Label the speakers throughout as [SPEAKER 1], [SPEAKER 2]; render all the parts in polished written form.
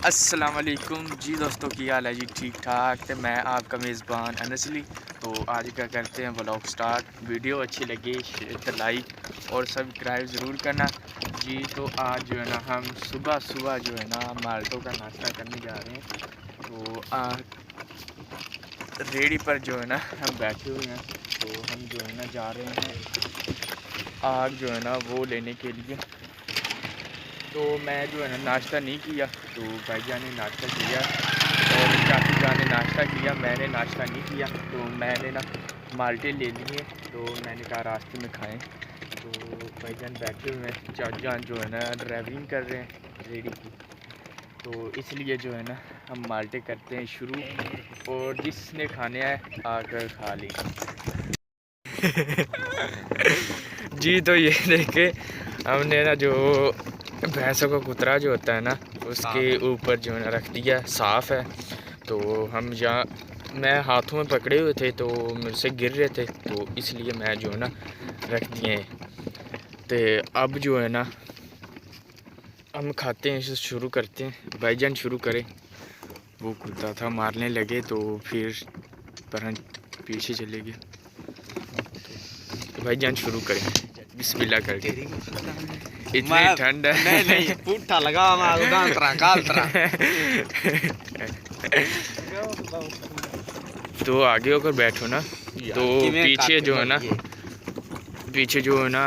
[SPEAKER 1] अस्सलाम वालेकुम जी दोस्तों, की हाल है जी? ठीक ठाक। तो मैं आपका मेज़बान अनसली। तो आज क्या करते हैं व्लॉग स्टार्ट। वीडियो अच्छी लगी तो लाइक और सब्सक्राइब ज़रूर करना जी। तो आज जो है ना हम सुबह सुबह जो है ना माल्टो का नाश्ता करने जा रहे हैं। तो रेडी पर जो है ना हम बैठे हुए हैं। तो हम जो है ना जा रहे हैं आग जो है ना वो लेने के लिए। तो मैं जो है ना नाश्ता नहीं किया, तो भाईजान ने नाश्ता किया और चाची जान ने नाश्ता किया, मैंने नाश्ता नहीं किया। तो मैंने ना माल्टे ले लिए, तो मैंने कहा रास्ते में खाएं। तो भाईजान बैठे हुए हैं, चाची जान जो है ना ड्राइविंग कर रहे हैं रेडी की। तो इसलिए जो है ना हम माल्टे करते हैं शुरू, और जिसने खाने आए आकर खा ली जी। तो ये देखे हमने ना जो भैंसों का कुतरा जो होता है ना उसके ऊपर जो है ना रख दिया, साफ़ है। तो हम यहाँ मैं हाथों में पकड़े हुए थे तो मुझसे गिर रहे थे, तो इसलिए मैं जो है ना रख दिए। तो अब जो है ना हम खाते हैं, इसे शुरू करते हैं। भाईजान शुरू करें। वो कुत्ता था, मारने लगे तो फिर पर हम पीछे चले गए। तो भाईजान शुरू करें बिस्मिल्लाह करके। इतनी ठंड है।
[SPEAKER 2] नहीं पुट्ठा लगा
[SPEAKER 1] तो आगे होकर बैठो ना। तो पीछे जो है ना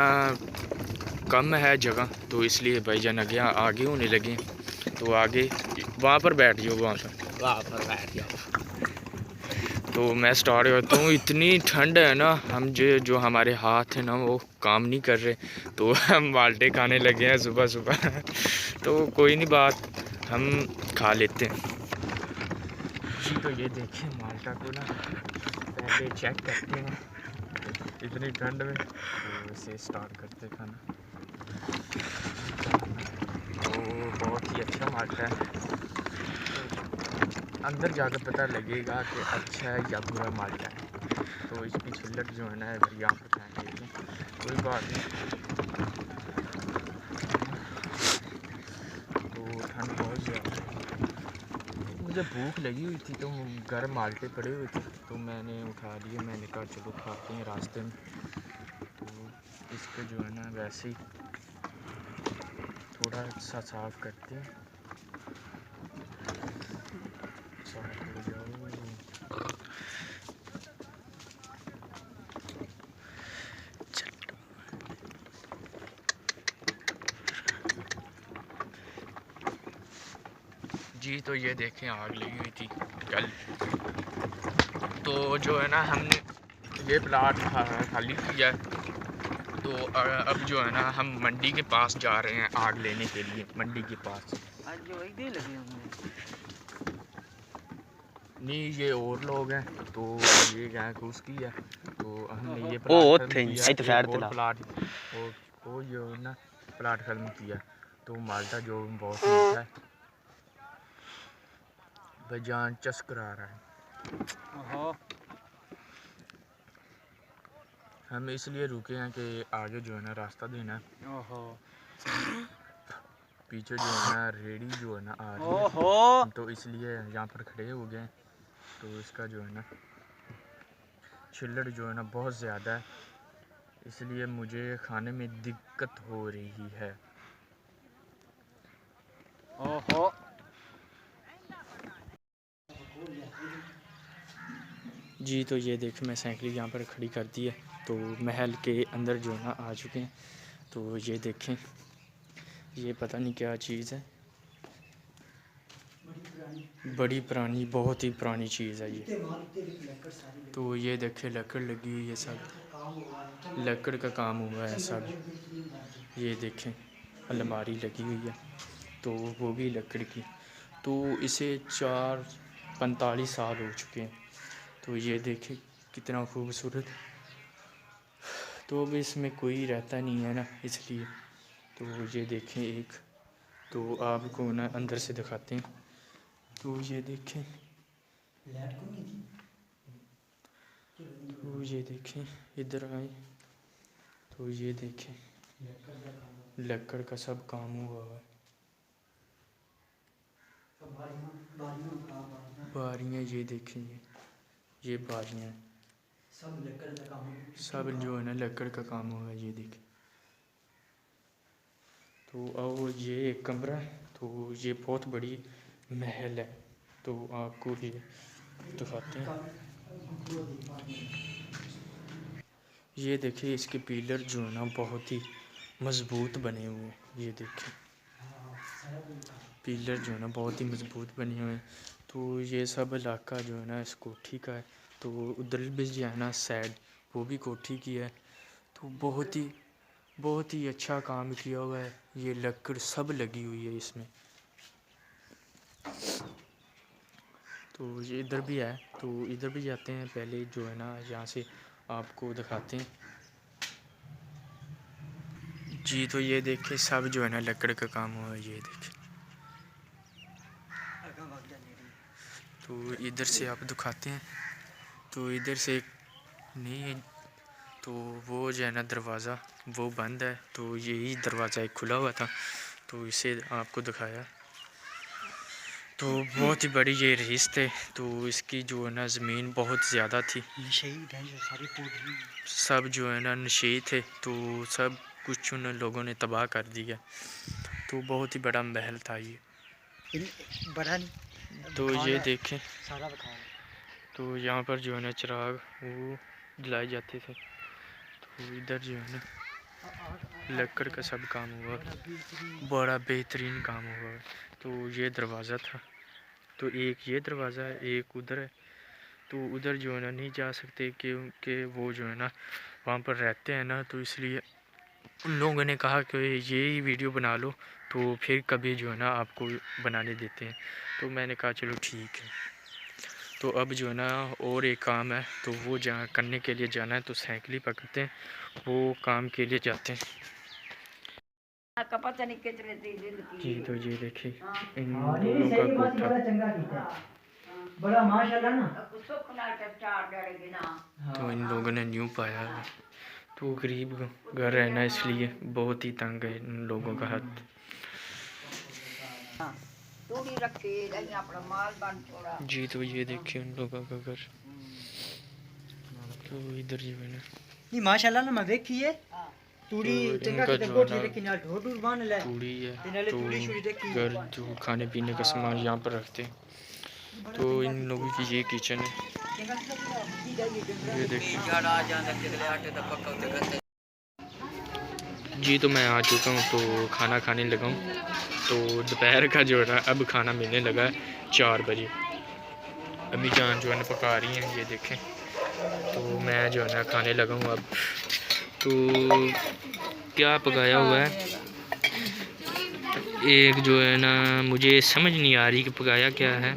[SPEAKER 1] कम है जगह, तो इसलिए भाईजान आगे होने लगे। तो आगे वहाँ पर बैठ जाओ, वहाँ पर
[SPEAKER 2] बैठ जाओ।
[SPEAKER 1] तो मैं स्टार्ट करता हूँ। इतनी ठंड है ना, हम जो हमारे हाथ हैं ना वो काम नहीं कर रहे। तो हम माल्टे खाने लगे हैं सुबह सुबह। तो कोई नहीं बात, हम खा लेते हैं जी। तो ये देखिए माल्टा को ना पहले चेक करते हैं इतनी ठंड में, तो इसे स्टार्ट करते खाना। तो बहुत ही अच्छा माल्टा है, अंदर जाकर पता लगेगा कि अच्छा है या बुरा माल्टा है। तो इसकी छिल्लट जो है ना यहाँ पर फेंक देते हैं, कोई बात नहीं। तो ठंड बहुत ज़्यादा है, मुझे भूख लगी हुई थी, तो घर माल्टे पड़े हुए थे तो मैंने उठा लिए। मैंने कहा चलो खाते हैं रास्ते में। तो इसको जो है ना वैसे ही थोड़ा सा साफ़ करते हैं। साफ़ हो जाओ। जी तो ये देखें आग लगी हुई थी कल। तो जो है ना हमने ये प्लाट खाली किया। तो अब जो है ना हम मंडी के पास जा रहे हैं आग लेने के लिए। मंडी के पास
[SPEAKER 2] आज जो एक दिन लगे हमने
[SPEAKER 1] नहीं, ये और लोग हैं। तो ये गैंग उसकी है। तो हमने ये प्लाट खत्म किया, एक और प्लाट वो जो है ना प्लाट खत्म किया। तो माल्टा जो बहुत मीठा है, भाईजान चस्क रहा है। हम इसलिए रुके हैं कि आगे जो है ना रास्ता देना है। पीछे जो है ना रेडी जो है ना आ रही है, तो इसलिए यहाँ पर खड़े हो गए। तो इसका जो है ना छिल्लड़ जो है ना बहुत ज़्यादा है, इसलिए मुझे खाने में दिक्कत हो रही है। जी तो ये देख, मैं साइकिल यहाँ पर खड़ी कर दी है। तो महल के अंदर जो है ना आ चुके हैं। तो ये देखें, ये पता नहीं क्या चीज़ है, बड़ी पुरानी, बहुत ही पुरानी चीज़ है ये। तो ये देखें लकड़ लगी हुई है, सब लकड़ का काम हुआ है सब। ये देखें अलमारी लगी हुई है, तो वो भी लकड़ की। तो इसे 45 साल हो चुके हैं। तो ये देखें कितना खूबसूरत। तो अब इसमें कोई रहता नहीं है ना, इसलिए। तो ये देखें एक, तो आपको ना अंदर से दिखाते हैं। तो ये देखें, तो ये देखें, इधर आए। तो ये देखें लकड़ का सब काम हुआ है। बारियाँ ये देखें, ये बारियाँ हैं,
[SPEAKER 2] सब लकड़ का काम
[SPEAKER 1] सब जो है ना लकड़ का काम होगा। ये देखें। तो और ये एक कमरा है, तो ये बहुत बड़ी महल है, तो आपको ये दिखाते हैं। ये देखिए इसके पिलर जो है ना बहुत ही मज़बूत बने हुए हैं। ये देखिए पिलर जो है ना बहुत ही मज़बूत बने हुए हैं। तो ये सब इलाका जो है ना इस कोठी का है। तो उधर भी जो है ना साइड वो भी कोठी की है। तो बहुत ही अच्छा काम किया हुआ है। ये लकड़ सब लगी हुई है इसमें। तो ये इधर भी है, तो इधर भी जाते हैं। पहले जो है ना यहाँ से आपको दिखाते हैं जी। तो ये देखिए सब जो है ना लकड़ का काम हुआ है। ये देखिए। तो इधर से आप दिखाते हैं। तो इधर से नहीं है, तो वो जो है ना दरवाज़ा वो बंद है, तो यही दरवाज़ा एक खुला हुआ था, तो इसे आपको दिखाया। तो बहुत ही बड़ी ये रईस थे, तो इसकी जो है ना ज़मीन बहुत ज़्यादा थी।
[SPEAKER 2] शहीद हैं जो सारी कोठी
[SPEAKER 1] सब जो है ना नशे थे, तो सब कुछ उन लोगों ने तबाह कर दिया। तो बहुत ही बड़ा महल था ये।
[SPEAKER 2] बड़ा नहीं
[SPEAKER 1] तो ये देखें,
[SPEAKER 2] सारा बता
[SPEAKER 1] तो यहाँ पर जो है ना चिराग वो जलाए जाते थे। तो इधर जो है ना लकड़ का सब काम हुआ, बड़ा बेहतरीन काम हुआ। तो ये दरवाज़ा था, तो एक ये दरवाज़ा है, एक उधर है। तो उधर जो है ना नहीं जा सकते क्योंकि वो जो है ना वहाँ पर रहते हैं ना, तो इसलिए उन लोगों ने कहा कि ये ही वीडियो बना लो, तो फिर कभी जो है ना आपको बनाने देते हैं। तो मैंने कहा चलो ठीक है। तो अब जो है ना और एक काम है, तो वो जहाँ करने के लिए जाना है, तो साइकिल ही पकड़ते हैं, वो काम के लिए जाते हैं जी। तो ये देखिए इन लोगों का कोठा,
[SPEAKER 2] बड़ा माशाल्लाह ना।
[SPEAKER 1] तो इन लोगों ने न्यू पाया है। तो गरीब घर है ना, इसलिए बहुत ही तंग है इन लोगों का हाथ जी। तो ये देखिए उन लोगों का घर। तो इधर जो है ना
[SPEAKER 2] नहीं माशाल्लाह ना मैं देखिए तूड़ी
[SPEAKER 1] तो
[SPEAKER 2] चंगा
[SPEAKER 1] इनका
[SPEAKER 2] किते
[SPEAKER 1] जो है
[SPEAKER 2] कोठी
[SPEAKER 1] ना
[SPEAKER 2] लेकिन यार ढोर ढूर बांध ले
[SPEAKER 1] तूड़ी है,
[SPEAKER 2] नाले
[SPEAKER 1] तो
[SPEAKER 2] तूड़ी छुड़ी देखी
[SPEAKER 1] घर जो खाने पीने का सामान यहाँ पर रखते हैं। तो इन लोगों की ये किचन है, ये देखिए जी। तो मैं आ चुका हूँ, तो खाना खाने लगा हूँ। तो दोपहर का जो है ना अब खाना मिलने लगा है 4 बजे। अम्मी जान जो है ना पका रही हैं, ये देखें। तो मैं जो है ना खाने लगा हूँ अब। तो क्या पकाया हुआ है, एक जो है ना मुझे समझ नहीं आ रही कि पकाया क्या है।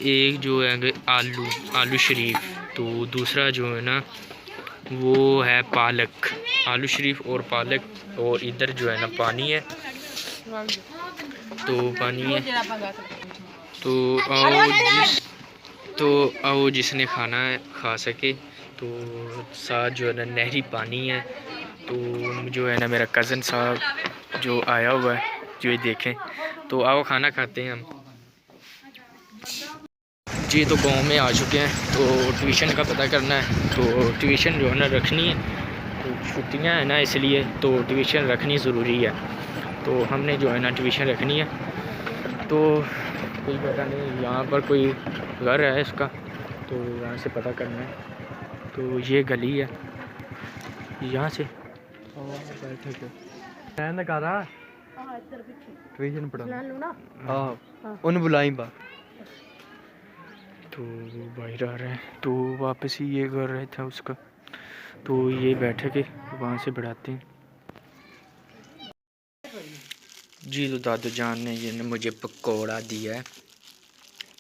[SPEAKER 1] एक जो है आलू शरीफ, तो दूसरा जो है ना वो है पालक, आलू शरीफ और पालक। और इधर जो है ना पानी है, तो पानी है। तो आओ जिसने खाना है खा सके। तो साथ जो है ना नहरी पानी है। तो जो है ना मेरा कज़न साहब जो आया हुआ है, जो ये देखें। तो आओ खाना खाते हैं हम जी। तो गांव में आ चुके हैं, तो ट्यूशन का पता करना है। तो ट्यूशन जो है ना रखनी है, तो छुट्टियां हैं ना, इसलिए तो ट्यूशन रखनी ज़रूरी है। तो हमने जो है ना ट्यूशन रखनी है। तो कोई पता नहीं यहाँ पर कोई घर है इसका, तो यहाँ से पता करना है। तो ये गली है, यहाँ से
[SPEAKER 2] ट्यूशन पढ़ा हां उन बुलाई बा।
[SPEAKER 1] तो वो बाहर आ रहे हैं, तो वापस ही ये कर रहा था उसका। तो ये बैठे के वहाँ से बढ़ाते हैं जी। तो दादू जान ने ये मुझे पकौड़ा दिया है,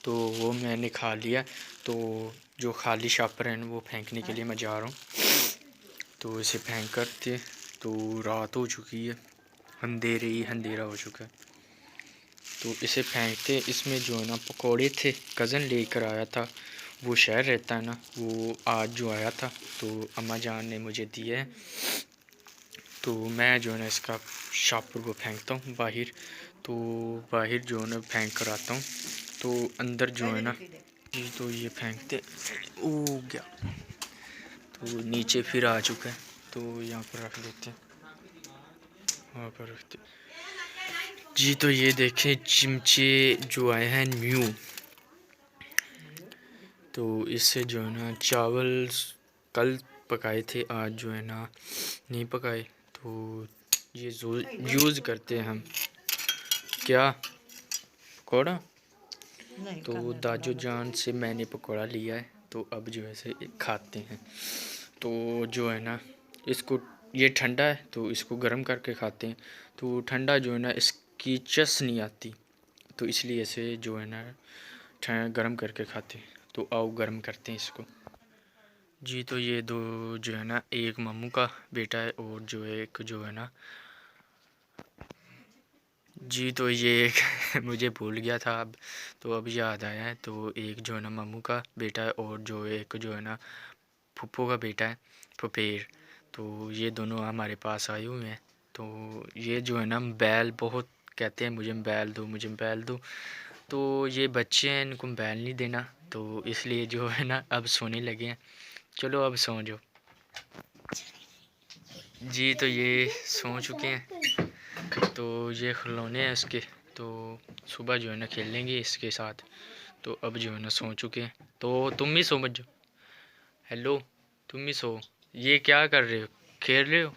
[SPEAKER 1] तो वो मैंने खा लिया। तो जो खाली शापर है वो फेंकने के लिए मैं जा रहा हूँ। तो इसे फेंक करते, तो रात हो चुकी है, अंधेरा हो चुका है। तो इसे फेंकते, इसमें जो है ना पकौड़े थे, कज़न लेकर आया था, वो शहर रहता है ना, वो आज जो आया था, तो अम्मा जान ने मुझे दिए हैं। तो मैं जो है ना इसका शापर को फेंकता हूँ बाहर। तो बाहर जो है ना फेंक कर आता हूँ। तो अंदर जो है ना जी तो ये फेंकते ओ गया, तो नीचे फिर आ चुका है, तो यहाँ पर रख देते हैं, वहाँ पर रखते जी। तो ये देखें चिमचे जो आए हैं न्यू, तो इससे जो है ना चावल कल पकाए थे, आज जो है ना नहीं पकाए, तो ये यूज़ करते हैं हम। क्या पकौड़ा? तो दाजू जान से मैंने पकौड़ा लिया है, तो अब जो है से खाते हैं। तो जो है ना इसको, ये ठंडा है तो इसको गर्म करके खाते हैं, तो ठंडा जो है ना इसकी चस नहीं आती, तो इसलिए इसे जो है ना गर्म करके खाते हैं। तो आओ गर्म करते हैं इसको जी। तो ये दो जो है ना, एक मामू का बेटा है और जो एक जो है ना जी, तो ये एक मुझे भूल गया था अब, तो अब याद आया है। तो एक जो है ना मामू का बेटा है और जो एक जो है ना फूफो का बेटा है, फुफेर। तो ये दोनों हमारे पास आए हुए हैं। तो ये जो है ना बैल बहुत कहते हैं, मुझे बैल दो, मुझे बैल दो। तो ये बच्चे हैं, इनको बैल नहीं देना, तो इसलिए जो है ना अब सोने लगे हैं। चलो अब सो जाओ जी। तो ये सो चुके हैं, तो ये खिलौने हैं इसके, तो सुबह जो है ना खेल लेंगे इसके साथ। तो अब जो है ना सो चुके हैं, तो तुम भी सो मत जाओ। हेलो, तुम भी सो। ये क्या कर रहे हो, खेल रहे हो?